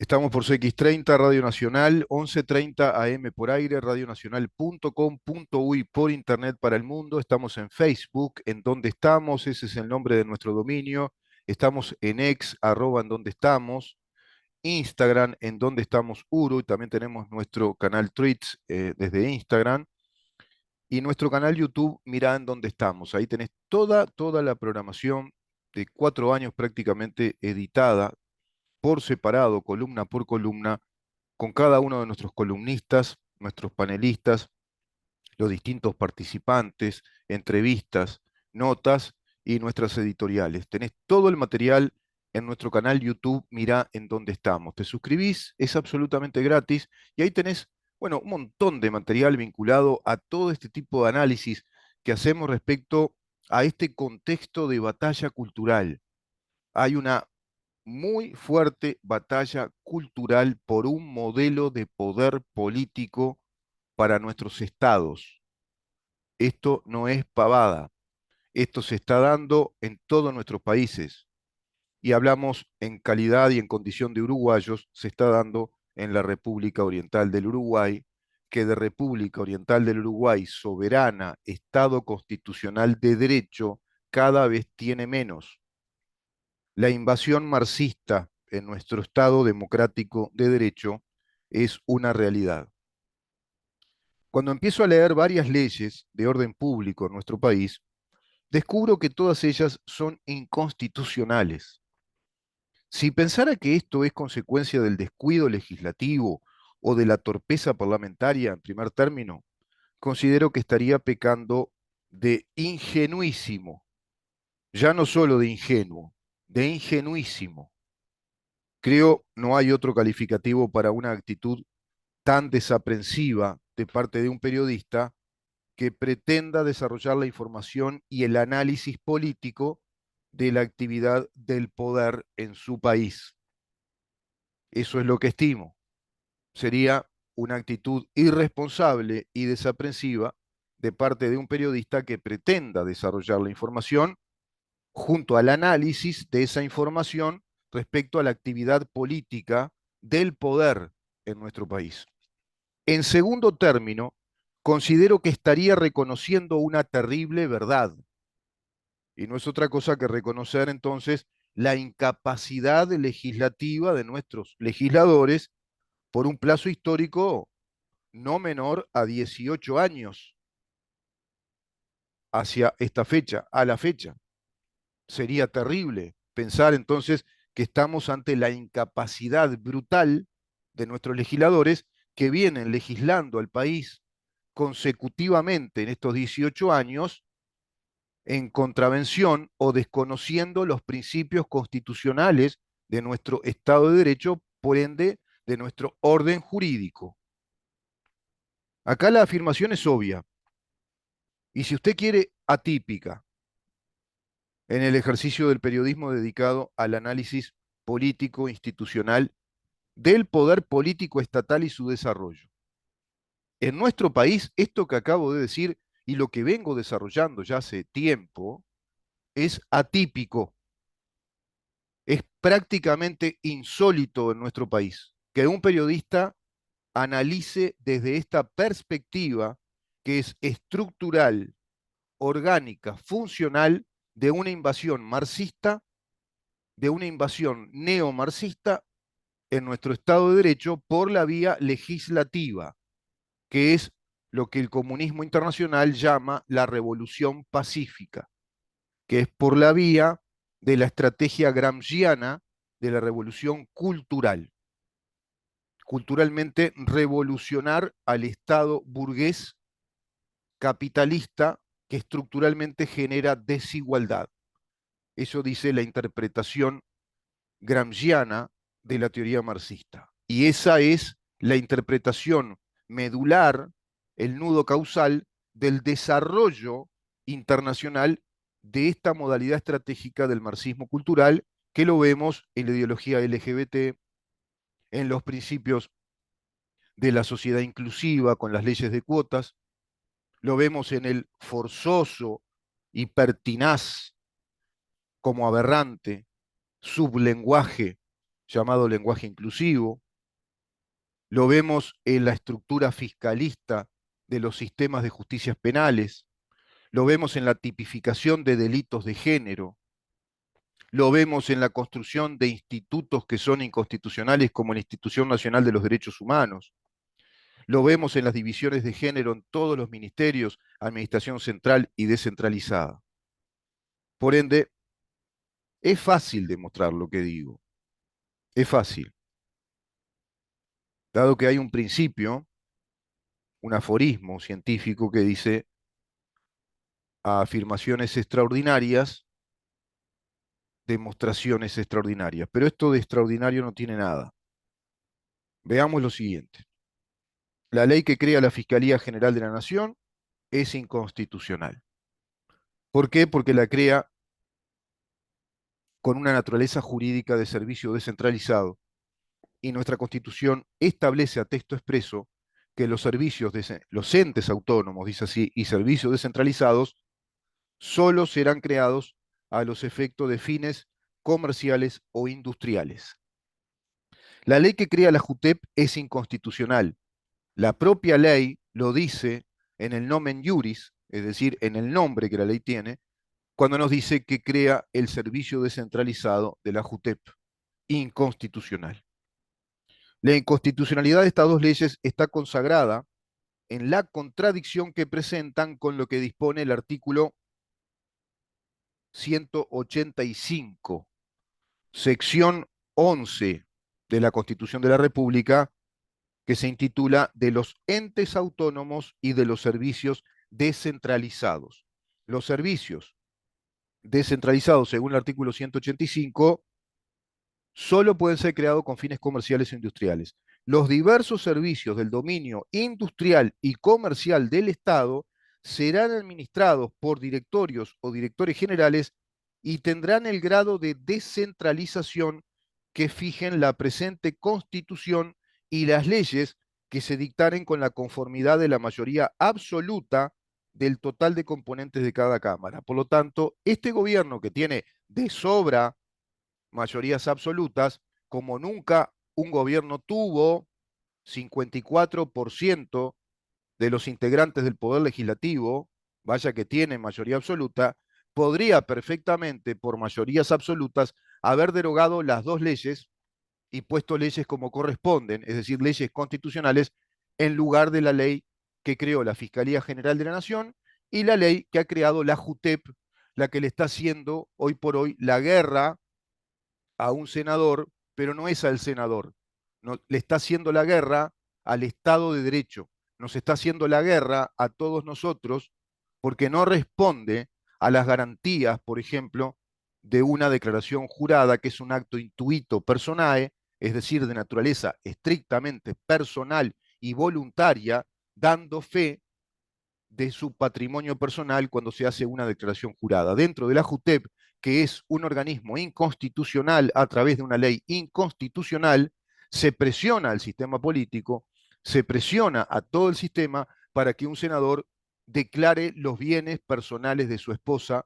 Estamos por CX30, Radio Nacional, 11:30 AM por aire, radionacional.com.uy por internet para el mundo. Estamos en Facebook, en donde estamos, ese es el nombre de nuestro dominio. Estamos en X, arroba en donde estamos, Instagram, en donde estamos Uru, y también tenemos nuestro canal Tweets desde Instagram, y nuestro canal YouTube, mirá en donde estamos. Ahí tenés toda la programación de 4 años prácticamente editada por separado, columna por columna, con cada uno de nuestros columnistas, nuestros panelistas, los distintos participantes, entrevistas, notas y nuestras editoriales. Tenés todo el material en nuestro canal YouTube, mirá en dónde estamos. Te suscribís, es absolutamente gratis y ahí tenés, bueno, un montón de material vinculado a todo este tipo de análisis que hacemos respecto a este contexto de batalla cultural. Hay una muy fuerte batalla cultural por un modelo de poder político para nuestros estados. Esto no es pavada, esto se está dando en todos nuestros países y hablamos en calidad y en condición de uruguayos, se está dando en la República Oriental del Uruguay, que de República Oriental del Uruguay, soberana, Estado constitucional de derecho, cada vez tiene menos. La invasión marxista en nuestro Estado democrático de derecho es una realidad. Cuando empiezo a leer varias leyes de orden público en nuestro país, descubro que todas ellas son inconstitucionales. Si pensara que esto es consecuencia del descuido legislativo o de la torpeza parlamentaria en primer término, considero que estaría pecando de ingenuísimo, ya no solo de ingenuo, de ingenuísimo. Creo no hay otro calificativo para una actitud tan desaprensiva de parte de un periodista que pretenda desarrollar la información y el análisis político de la actividad del poder en su país. Eso es lo que estimo. Sería una actitud irresponsable y desaprensiva de parte de un periodista que pretenda desarrollar la información junto al análisis de esa información respecto a la actividad política del poder en nuestro país. En segundo término, considero que estaría reconociendo una terrible verdad, y no es otra cosa que reconocer entonces la incapacidad legislativa de nuestros legisladores por un plazo histórico no menor a 18 años hacia esta fecha, a la fecha. Sería terrible pensar entonces que estamos ante la incapacidad brutal de nuestros legisladores que vienen legislando al país consecutivamente en estos 18 años en contravención o desconociendo los principios constitucionales de nuestro Estado de Derecho, por ende, de nuestro orden jurídico. Acá la afirmación es obvia, y si usted quiere, atípica, en el ejercicio del periodismo dedicado al análisis político institucional del poder político estatal y su desarrollo. En nuestro país, esto que acabo de decir y lo que vengo desarrollando ya hace tiempo es atípico, es prácticamente insólito en nuestro país que un periodista analice desde esta perspectiva que es estructural, orgánica, funcional de una invasión marxista, de una invasión neomarxista en nuestro Estado de Derecho por la vía legislativa, que es lo que el comunismo internacional llama la revolución pacífica, que es por la vía de la estrategia gramsciana de la revolución cultural. Culturalmente revolucionar al Estado burgués capitalista que estructuralmente genera desigualdad. Eso dice la interpretación gramsciana de la teoría marxista. Y esa es la interpretación medular, el nudo causal del desarrollo internacional de esta modalidad estratégica del marxismo cultural, que lo vemos en la ideología LGBT, en los principios de la sociedad inclusiva con las leyes de cuotas, lo vemos en el forzoso y pertinaz como aberrante sublenguaje llamado lenguaje inclusivo, lo vemos en la estructura fiscalista de los sistemas de justicias penales, lo vemos en la tipificación de delitos de género, lo vemos en la construcción de institutos que son inconstitucionales como la Institución Nacional de los Derechos Humanos, lo vemos en las divisiones de género en todos los ministerios, administración central y descentralizada. Por ende, es fácil demostrar lo que digo, es fácil, dado que hay un principio, un aforismo científico que dice a afirmaciones extraordinarias, demostraciones extraordinarias. Pero esto de extraordinario no tiene nada. Veamos lo siguiente. La ley que crea la Fiscalía General de la Nación es inconstitucional. ¿Por qué? Porque la crea con una naturaleza jurídica de servicio descentralizado y nuestra Constitución establece a texto expreso que los servicios, los entes autónomos, dice así, y servicios descentralizados solo serán creados a los efectos de fines comerciales o industriales. La ley que crea la JUTEP es inconstitucional. La propia ley lo dice en el nomen juris, es decir, en el nombre que la ley tiene, cuando nos dice que crea el servicio descentralizado de la JUTEP, inconstitucional. La inconstitucionalidad de estas dos leyes está consagrada en la contradicción que presentan con lo que dispone el artículo 185, sección 11 de la Constitución de la República, que se intitula de los entes autónomos y de los servicios descentralizados. Los servicios descentralizados, según el artículo 185, solo pueden ser creados con fines comerciales e industriales. Los diversos servicios del dominio industrial y comercial del Estado serán administrados por directorios o directores generales y tendrán el grado de descentralización que fijen la presente Constitución y las leyes que se dictaren con la conformidad de la mayoría absoluta del total de componentes de cada Cámara. Por lo tanto, este gobierno que tiene de sobra mayorías absolutas, como nunca un gobierno tuvo 54% de los integrantes del Poder Legislativo, vaya que tiene mayoría absoluta, podría perfectamente, por mayorías absolutas, haber derogado las dos leyes y puesto leyes como corresponden, es decir, leyes constitucionales, en lugar de la ley que creó la Fiscalía General de la Nación y la ley que ha creado la JUTEP, la que le está haciendo hoy por hoy la guerra a un senador, pero no es al senador. No, le está haciendo la guerra al Estado de Derecho. Nos está haciendo la guerra a todos nosotros porque no responde a las garantías, por ejemplo, de una declaración jurada, que es un acto intuito personae, es decir, de naturaleza estrictamente personal y voluntaria, dando fe de su patrimonio personal cuando se hace una declaración jurada. Dentro de la JUTEP, que es un organismo inconstitucional a través de una ley inconstitucional, se presiona al sistema político, se presiona a todo el sistema para que un senador declare los bienes personales de su esposa,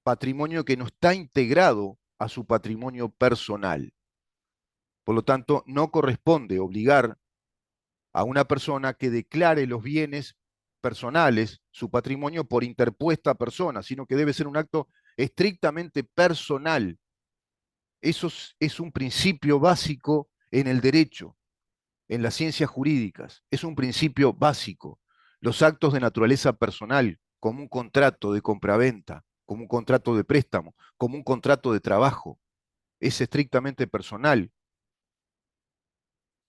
patrimonio que no está integrado a su patrimonio personal. Por lo tanto, no corresponde obligar a una persona que declare los bienes personales, su patrimonio, por interpuesta persona, sino que debe ser un acto estrictamente personal. Eso es un principio básico en el derecho, en las ciencias jurídicas. Es un principio básico. Los actos de naturaleza personal, como un contrato de compraventa, como un contrato de préstamo, como un contrato de trabajo, es estrictamente personal.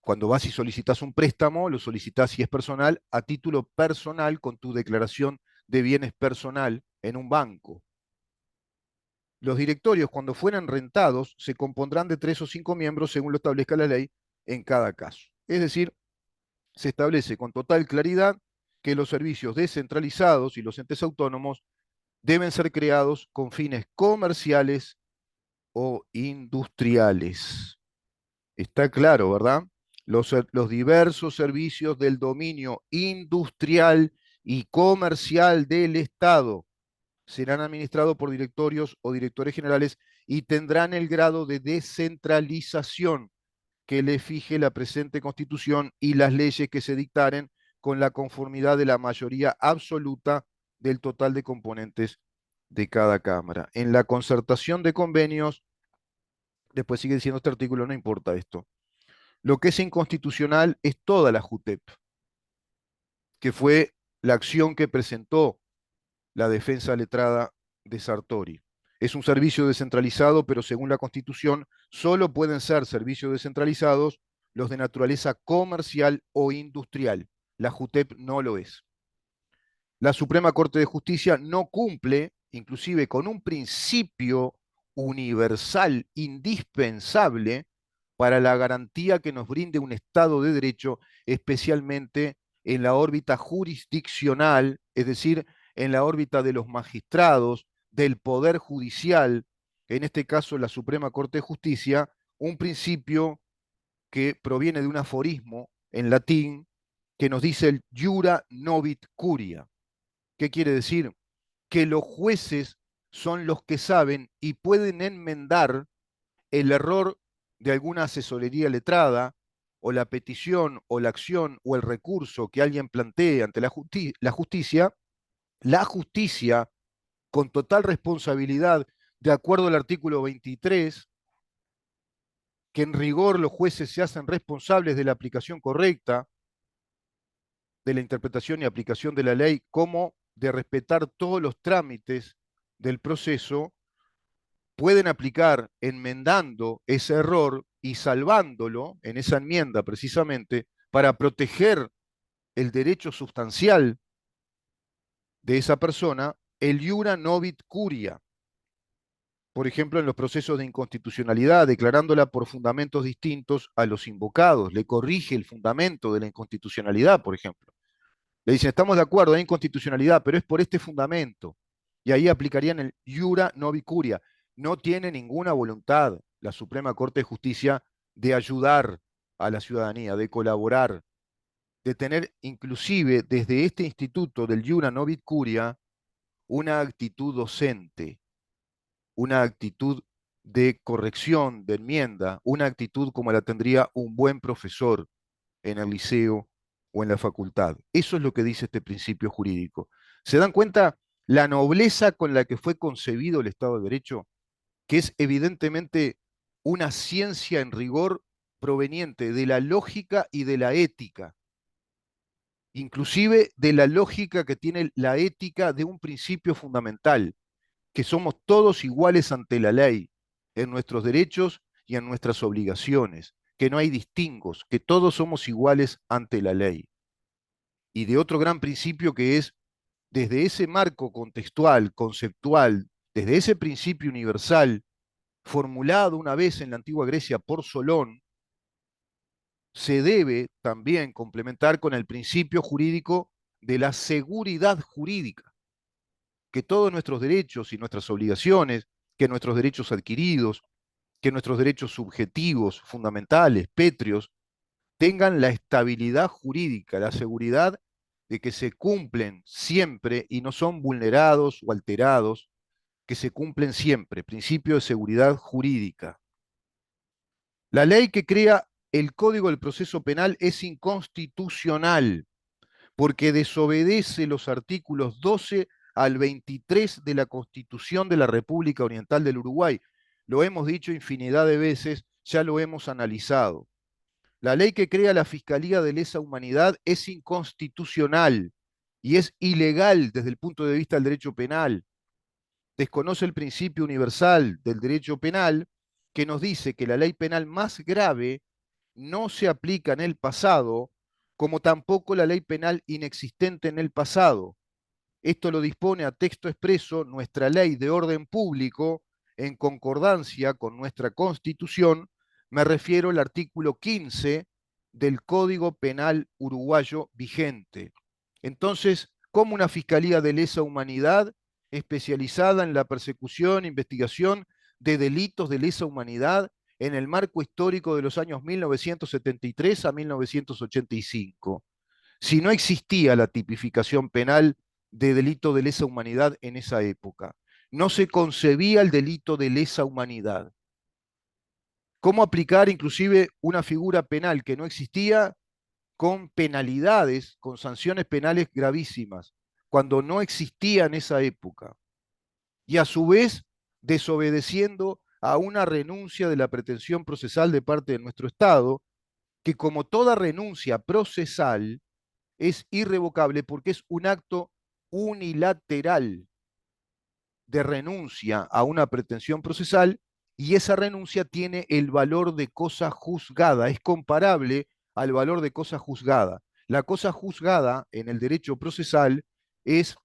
Cuando vas y solicitas un préstamo, lo solicitas, si es personal, a título personal con tu declaración de bienes personal en un banco. Los directorios, cuando fueran rentados, se compondrán de 3 o 5 miembros según lo establezca la ley en cada caso. Es decir, se establece con total claridad que los servicios descentralizados y los entes autónomos deben ser creados con fines comerciales o industriales. Está claro, ¿verdad? Los diversos servicios del dominio industrial y comercial del Estado serán administrados por directorios o directores generales y tendrán el grado de descentralización que le fije la presente Constitución y las leyes que se dictaren con la conformidad de la mayoría absoluta del total de componentes de cada Cámara. En la concertación de convenios, después sigue diciendo este artículo, no importa esto. Lo que es inconstitucional es toda la JUTEP, que fue la acción que presentó la defensa letrada de Sartori. Es un servicio descentralizado, pero según la Constitución, solo pueden ser servicios descentralizados los de naturaleza comercial o industrial. La JUTEP no lo es. La Suprema Corte de Justicia no cumple, inclusive con un principio universal indispensable para la garantía que nos brinde un Estado de Derecho, especialmente en la órbita jurisdiccional, es decir, en la órbita de los magistrados, del Poder Judicial, en este caso la Suprema Corte de Justicia, un principio que proviene de un aforismo en latín que nos dice el jura novit curia. ¿Qué quiere decir? Que los jueces son los que saben y pueden enmendar el error de alguna asesoría letrada o la petición o la acción o el recurso que alguien plantee ante la justicia con total responsabilidad, de acuerdo al artículo 23, que en rigor los jueces se hacen responsables de la aplicación correcta, de la interpretación y aplicación de la ley, como de respetar todos los trámites del proceso, pueden aplicar enmendando ese error y salvándolo en esa enmienda precisamente para proteger el derecho sustancial de esa persona, el iura novit curia. Por ejemplo, en los procesos de inconstitucionalidad, declarándola por fundamentos distintos a los invocados. Le corrige el fundamento de la inconstitucionalidad, por ejemplo. Le dicen, estamos de acuerdo, hay inconstitucionalidad, pero es por este fundamento. Y ahí aplicarían el iura novit curia. No tiene ninguna voluntad la Suprema Corte de Justicia de ayudar a la ciudadanía, de colaborar, de tener inclusive desde este instituto del iura novit curia una actitud docente, una actitud de corrección, de enmienda, una actitud como la tendría un buen profesor en el liceo o en la facultad. Eso es lo que dice este principio jurídico. ¿Se dan cuenta la nobleza con la que fue concebido el Estado de Derecho? Que es evidentemente una ciencia en rigor proveniente de la lógica y de la ética, inclusive de la lógica que tiene la ética de un principio fundamental, que somos todos iguales ante la ley, en nuestros derechos y en nuestras obligaciones, que no hay distingos, que todos somos iguales ante la ley. Y de otro gran principio que es, desde ese marco contextual, conceptual, desde ese principio universal, formulado una vez en la antigua Grecia por Solón, se debe también complementar con el principio jurídico de la seguridad jurídica, que todos nuestros derechos y nuestras obligaciones, que nuestros derechos adquiridos, que nuestros derechos subjetivos, fundamentales, pétreos, tengan la estabilidad jurídica, la seguridad de que se cumplen siempre y no son vulnerados o alterados, que se cumplen siempre, principio de seguridad jurídica. La ley que crea el Código del Proceso Penal es inconstitucional porque desobedece los artículos 12 al 23 de la Constitución de la República Oriental del Uruguay. Lo hemos dicho infinidad de veces, ya lo hemos analizado. La ley que crea la Fiscalía de Lesa Humanidad es inconstitucional y es ilegal desde el punto de vista del derecho penal. Desconoce el principio universal del derecho penal que nos dice que la ley penal más grave no se aplica en el pasado, como tampoco la ley penal inexistente en el pasado. Esto lo dispone a texto expreso nuestra ley de orden público en concordancia con nuestra Constitución. Me refiero al artículo 15 del Código Penal uruguayo vigente. Entonces, ¿cómo una Fiscalía de Lesa Humanidad especializada en la persecución e investigación de delitos de lesa humanidad en el marco histórico de los años 1973 a 1985? Si no existía la tipificación penal de delito de lesa humanidad en esa época. No se concebía el delito de lesa humanidad. ¿Cómo aplicar inclusive una figura penal que no existía con penalidades, con sanciones penales gravísimas, cuando no existía en esa época? Y a su vez desobedeciendo a una renuncia de la pretensión procesal de parte de nuestro Estado, que como toda renuncia procesal es irrevocable porque es un acto unilateral de renuncia a una pretensión procesal y esa renuncia tiene el valor de cosa juzgada, es comparable al valor de cosa juzgada. La cosa juzgada en el derecho procesal es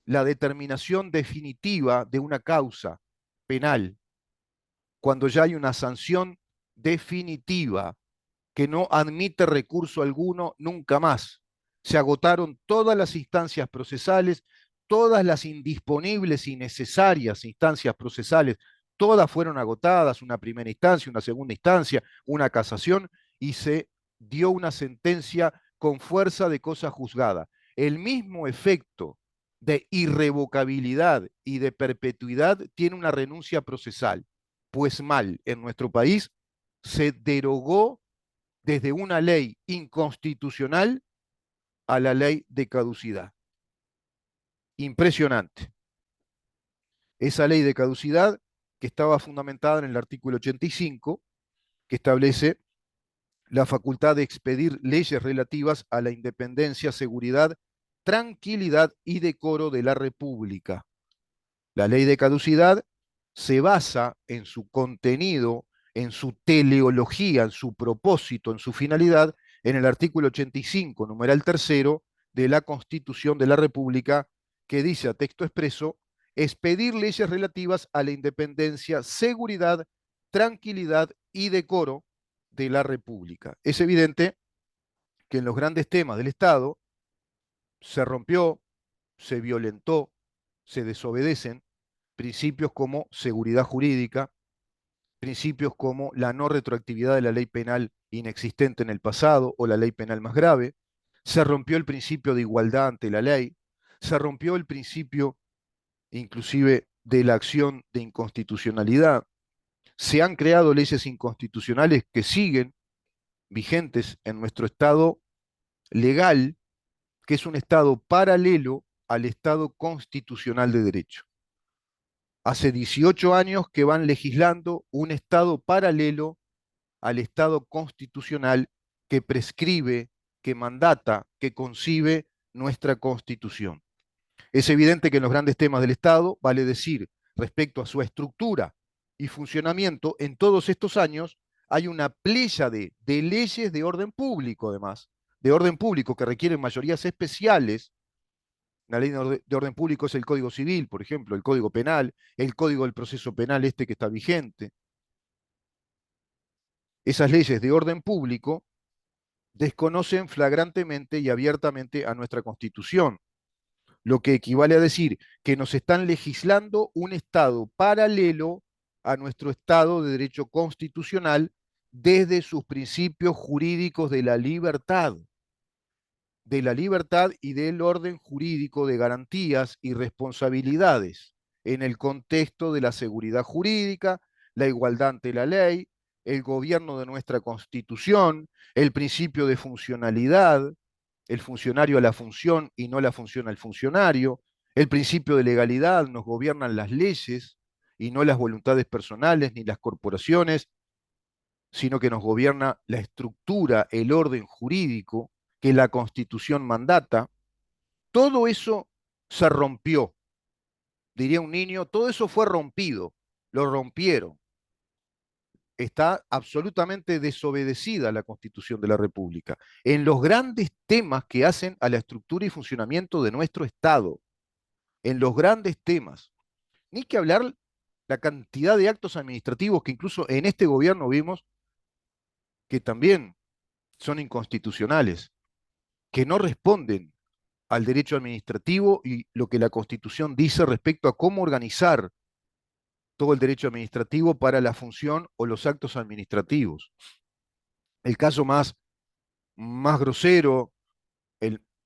la determinación definitiva de una causa penal, cuando ya hay una sanción definitiva que no admite recurso alguno nunca más. Se agotaron todas las instancias procesales, todas las indisponibles y necesarias instancias procesales, todas fueron agotadas, una primera instancia, una segunda instancia, una casación, y se dio una sentencia con fuerza de cosa juzgada. El mismo efecto de irrevocabilidad y de perpetuidad tiene una renuncia procesal. Pues mal, en nuestro país se derogó desde una ley inconstitucional a la ley de caducidad. Impresionante. Esa ley de caducidad que estaba fundamentada en el artículo 85, que establece la facultad de expedir leyes relativas a la independencia, seguridad, tranquilidad y decoro de la República. La ley de caducidad se basa en su contenido, en su teleología, en su propósito, en su finalidad, en el artículo 85, numeral tercero, de la Constitución de la República, que dice a texto expreso, expedir leyes relativas a la independencia, seguridad, tranquilidad y decoro de la República. Es evidente que en los grandes temas del Estado se rompió, se violentó, se desobedecen principios como seguridad jurídica, principios como la no retroactividad de la ley penal inexistente en el pasado o la ley penal más grave, se rompió el principio de igualdad ante la ley, se rompió el principio inclusive de la acción de inconstitucionalidad, se han creado leyes inconstitucionales que siguen vigentes en nuestro Estado legal, que es un Estado paralelo al Estado constitucional de derecho. Hace 18 años que van legislando un Estado paralelo al Estado constitucional que prescribe, que mandata, que concibe nuestra Constitución. Es evidente que en los grandes temas del Estado, vale decir, respecto a su estructura y funcionamiento, en todos estos años hay una pléyade de leyes de orden público, además, de orden público que requieren mayorías especiales. La ley de orden público es el Código Civil, por ejemplo, el Código Penal, el Código del Proceso Penal este que está vigente. Esas leyes de orden público desconocen flagrantemente y abiertamente a nuestra Constitución, lo que equivale a decir que nos están legislando un Estado paralelo a nuestro Estado de Derecho Constitucional desde sus principios jurídicos de la libertad y del orden jurídico de garantías y responsabilidades en el contexto de la seguridad jurídica, la igualdad ante la ley, el gobierno de nuestra Constitución, el principio de funcionalidad, el funcionario a la función y no la función al funcionario, el principio de legalidad, nos gobiernan las leyes y no las voluntades personales ni las corporaciones, sino que nos gobierna la estructura, el orden jurídico que la Constitución mandata. Todo eso se rompió, diría un niño, todo eso fue rompido, lo rompieron. Está absolutamente desobedecida la Constitución de la República en los grandes temas que hacen a la estructura y funcionamiento de nuestro Estado, en los grandes temas. Ni que hablar la cantidad de actos administrativos que incluso en este gobierno vimos que también son inconstitucionales, que no responden al derecho administrativo y lo que la Constitución dice respecto a cómo organizar todo el derecho administrativo para la función o los actos administrativos. El caso más grosero,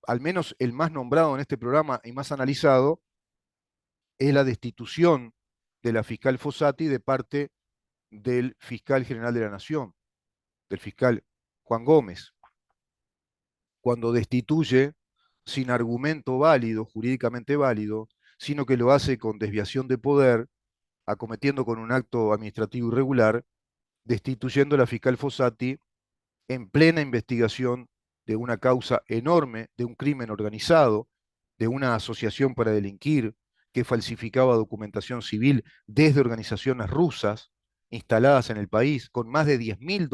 al menos el más nombrado en este programa y más analizado, es la destitución de la fiscal Fossati de parte del fiscal general de la Nación, del fiscal Juan Gómez, cuando destituye sin argumento válido, jurídicamente válido, sino que lo hace con desviación de poder, acometiendo con un acto administrativo irregular, destituyendo a la fiscal Fossati en plena investigación de una causa enorme, de un crimen organizado, de una asociación para delinquir que falsificaba documentación civil desde organizaciones rusas instaladas en el país, con más de 10.000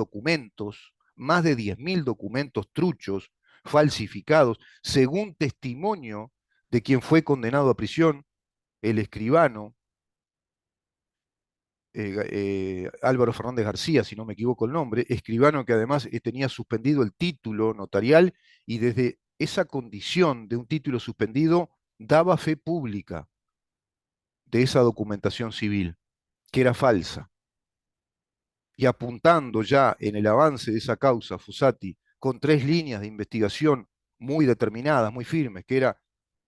documentos truchos, falsificados, según testimonio de quien fue condenado a prisión, el escribano Álvaro Fernández García, si no me equivoco el nombre, escribano que además tenía suspendido el título notarial y desde esa condición de un título suspendido daba fe pública de esa documentación civil, que era falsa. Y apuntando ya en el avance de esa causa, Fossati, con 3 líneas de investigación muy determinadas, muy firmes, que era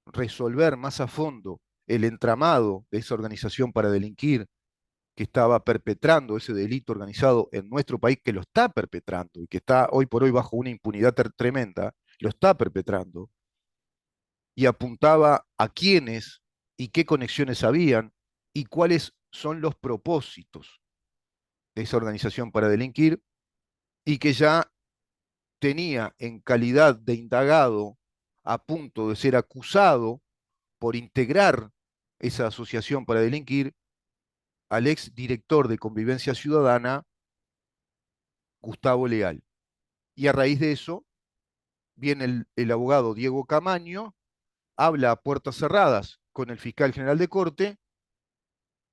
resolver más a fondo el entramado de esa organización para delinquir, que estaba perpetrando ese delito organizado en nuestro país, que lo está perpetrando y que está hoy por hoy bajo una impunidad tremenda, lo está perpetrando, y apuntaba a quiénes y qué conexiones habían y cuáles son los propósitos de esa organización para delinquir, y que ya tenía en calidad de indagado a punto de ser acusado por integrar esa asociación para delinquir al ex director de Convivencia Ciudadana, Gustavo Leal. Y a raíz de eso, viene el abogado Diego Camaño, habla a puertas cerradas con el fiscal general de corte,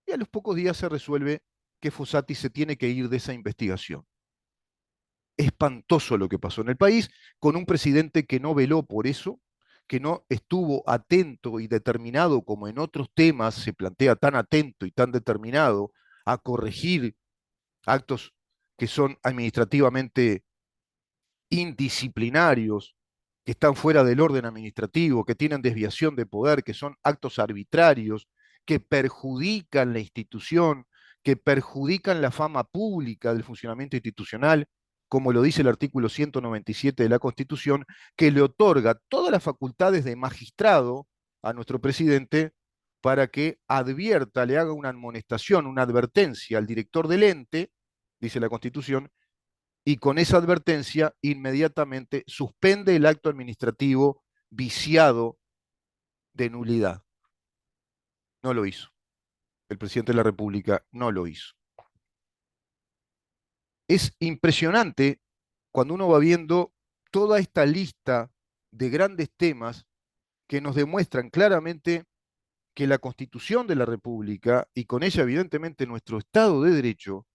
y a los pocos días se resuelve que Fossati se tiene que ir de esa investigación. Espantoso lo que pasó en el país, con un presidente que no veló por eso, que no estuvo atento y determinado como en otros temas se plantea, tan atento y tan determinado a corregir actos que son administrativamente indisciplinarios, que están fuera del orden administrativo, que tienen desviación de poder, que son actos arbitrarios, que perjudican la institución, que perjudican la fama pública del funcionamiento institucional, como lo dice el artículo 197 de la Constitución, que le otorga todas las facultades de magistrado a nuestro presidente para que advierta, le haga una amonestación, una advertencia al director del ente, dice la Constitución, y con esa advertencia inmediatamente suspende el acto administrativo viciado de nulidad. No lo hizo. El presidente de la República no lo hizo. Es impresionante cuando uno va viendo toda esta lista de grandes temas que nos demuestran claramente que la Constitución de la República, y con ella evidentemente nuestro Estado de Derecho,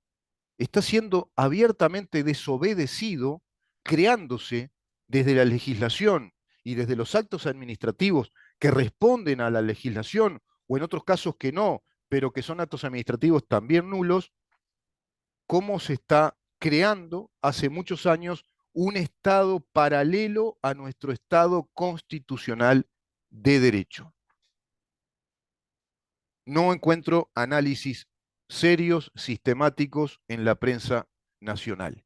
está siendo abiertamente desobedecido, creándose desde la legislación y desde los actos administrativos que responden a la legislación, o en otros casos que no, pero que son actos administrativos también nulos, cómo se está creando hace muchos años un Estado paralelo a nuestro Estado constitucional de derecho. No encuentro análisis serios, sistemáticos en la prensa nacional.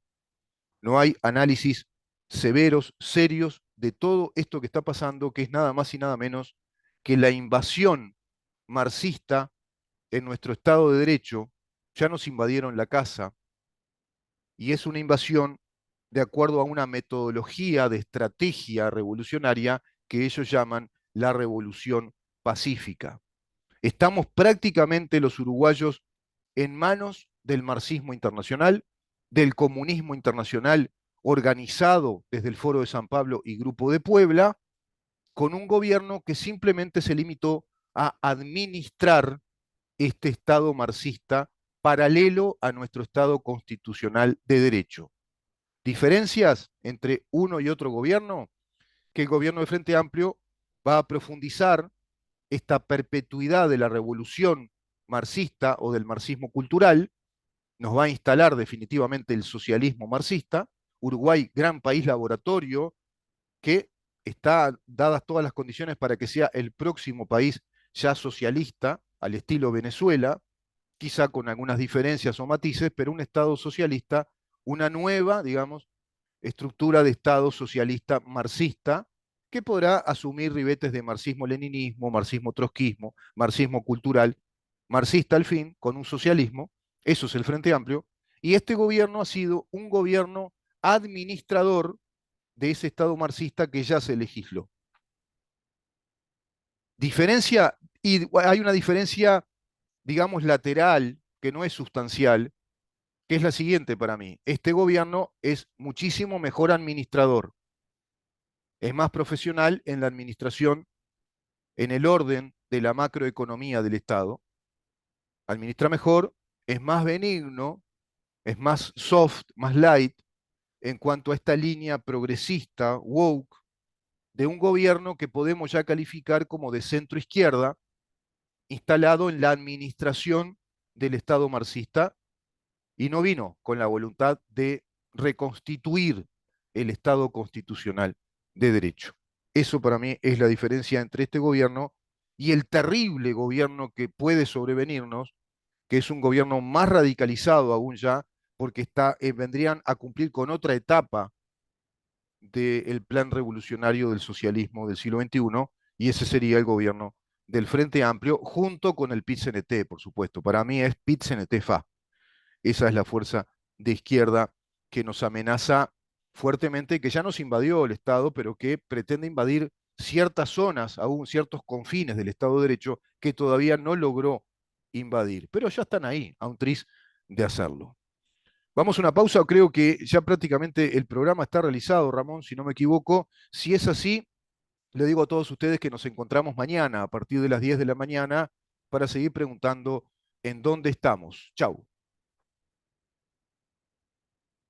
No hay análisis severos, serios de todo esto que está pasando, que es nada más y nada menos que la invasión marxista en nuestro Estado de Derecho. Ya nos invadieron la casa, y es una invasión de acuerdo a una metodología de estrategia revolucionaria que ellos llaman la revolución pacífica. Estamos prácticamente los uruguayos en manos del marxismo internacional, del comunismo internacional organizado desde el Foro de San Pablo y Grupo de Puebla, con un gobierno que simplemente se limitó a administrar este Estado marxista paralelo a nuestro Estado constitucional de derecho. Diferencias entre uno y otro gobierno: que el gobierno de Frente Amplio va a profundizar esta perpetuidad de la revolución marxista o del marxismo cultural, nos va a instalar definitivamente el socialismo marxista. Uruguay, gran país laboratorio, que está dadas todas las condiciones para que sea el próximo país ya socialista, al estilo Venezuela, quizá con algunas diferencias o matices, pero un Estado socialista, una nueva, digamos, estructura de Estado socialista marxista, que podrá asumir ribetes de marxismo-leninismo, marxismo-trotskismo, marxismo cultural, marxista al fin, con un socialismo. Eso es el Frente Amplio. Y este gobierno ha sido un gobierno administrador de ese Estado marxista que ya se legisló. Diferencia, y hay una diferencia, digamos, lateral, que no es sustancial, que es la siguiente para mí. Este gobierno es muchísimo mejor administrador, es más profesional en la administración, en el orden de la macroeconomía del Estado, administra mejor, es más benigno, es más soft, más light en cuanto a esta línea progresista, woke, de un gobierno que podemos ya calificar como de centro izquierda, instalado en la administración del Estado marxista y no vino con la voluntad de reconstituir el Estado constitucional de derecho. Eso para mí es la diferencia entre este gobierno y el terrible gobierno que puede sobrevenirnos, que es un gobierno más radicalizado aún ya, porque vendrían a cumplir con otra etapa del plan revolucionario del socialismo del siglo XXI, y ese sería el gobierno del Frente Amplio, junto con el PIT-CNT, por supuesto. Para mí es PIT-CNT-FA. Esa es la fuerza de izquierda que nos amenaza fuertemente, que ya nos invadió el Estado, pero que pretende invadir ciertas zonas, aún ciertos confines del Estado de Derecho, que todavía no logró invadir. Pero ya están ahí, a un tris de hacerlo. Vamos a una pausa, creo que ya prácticamente el programa está realizado, Ramón, si no me equivoco. Si es así, le digo a todos ustedes que nos encontramos mañana a partir de las 10 de la mañana para seguir preguntando en dónde estamos. Chau.